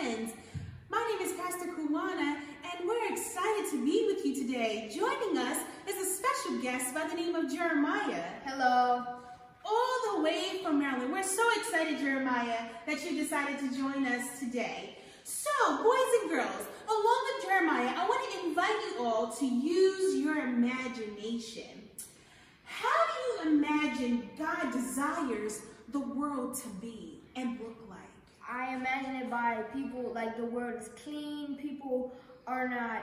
friends. My name is Pastor Kumana, and we're excited to be with you today. Joining us is a special guest by the name of Jeremiah. Hello. All the way from Maryland. We're so excited, Jeremiah, that you decided to join us today. So, boys and girls, along with Jeremiah, I want to invite you all to use your imagination. How do you imagine God desires the world to be and look like? I imagine it by people, like the world is clean, people are not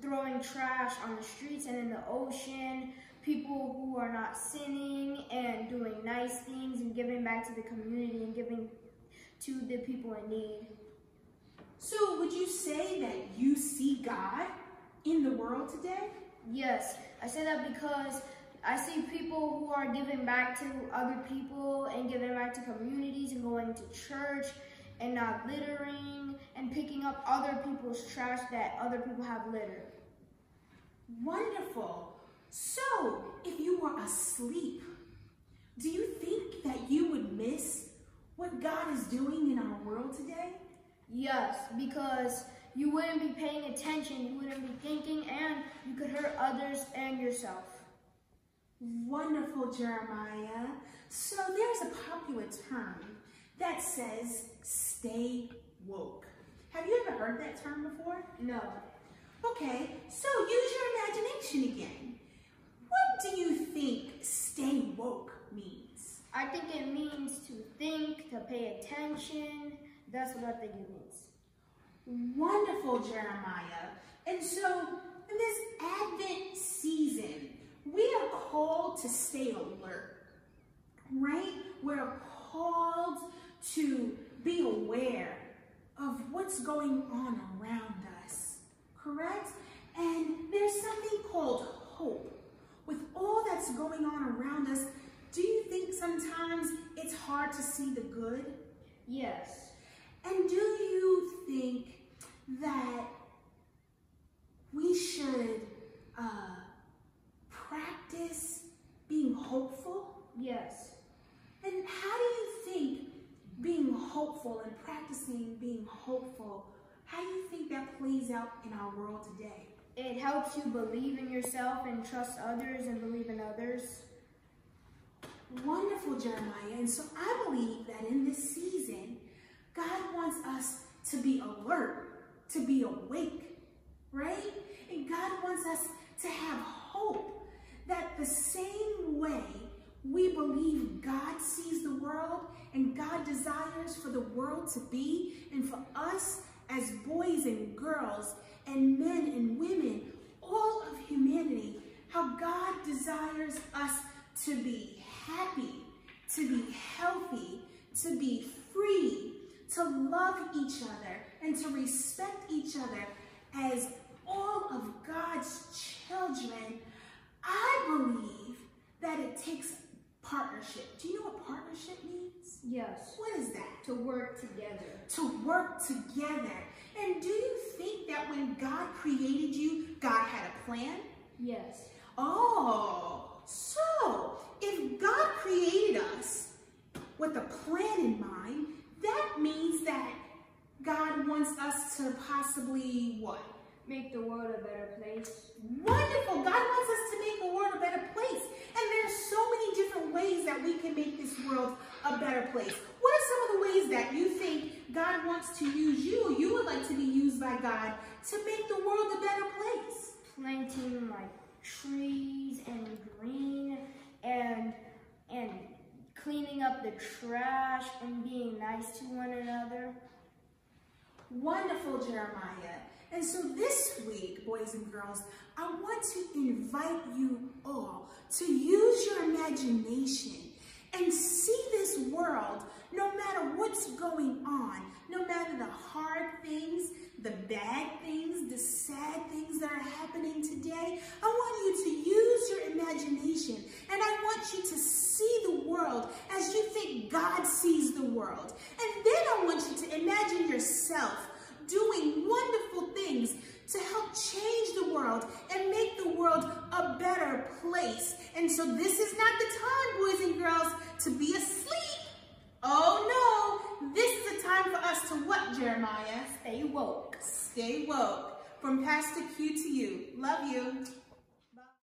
throwing trash on the streets and in the ocean, people who are not sinning and doing nice things and giving back to the community and giving to the people in need. So would you say that you see God in the world today? Yes, I say that because I see people who are giving back to other people and giving back to communities and going to church and not littering and picking up other people's trash that other people have littered. Wonderful. So, if you were asleep, do you think that you would miss what God is doing in our world today? Yes, because you wouldn't be paying attention, you wouldn't be thinking, and you could hurt others and yourself. Wonderful, Jeremiah. So there's a popular term that says, stay woke. Have you ever heard that term before? No. Okay, so use your imagination again. What do you think stay woke means? I think it means to think, to pay attention. That's what I think it means. Wonderful, Jeremiah. And so in this Advent season, we are called to stay alert, right? We're called to be aware of what's going on around us, correct? And there's something called hope. With all that's going on around us, do you think sometimes it's hard to see the good? Yes. And do you think that we should practice being hopeful? Yes. And how do you think being hopeful and practicing being hopeful, how do you think that plays out in our world today? It helps you believe in yourself and trust others and believe in others. Wonderful, Jeremiah. And so I believe that in this season, God wants us to be alert, to be awake, right? And God wants us to have hope that the same way we believe God sees the world and God desires for the world to be, and for us as boys and girls and men and women, all of humanity, how God desires us to be happy, to be healthy, to be free, to love each other, and to respect each other as all of God's children. I believe that it takes partnership. Do you know what partnership means? Yes. What is that? To work together. To work together. And do you think that when God created you, God had a plan? Yes. Oh, so if God created us with a plan in mind, that means that God wants us to possibly what? Make the world a better place. Wonderful. God wants us to make the world a better place. And there's so many different ways that we can make this world a better place. What are some of the ways that you think God wants to use you, you would like to be used by God to make the world a better place? Planting like trees and green and cleaning up the trash and being nice to one another. Wonderful, Jeremiah. And so this week, boys and girls, I want to invite you all to use your imagination and see this world, no matter what's going on, no matter the hard things, the bad things, the sad things that are happening today. I want you to use your imagination, and I want you to see the world as you think God sees the world. And then I want you to imagine yourself doing wonderful things to help change the world and make the world a better place. And so this is not the time, boys and girls, to be asleep. Oh no, this is a time for us to what, Jeremiah? Stay woke. Stay woke. From Pastor Q to you. Love you.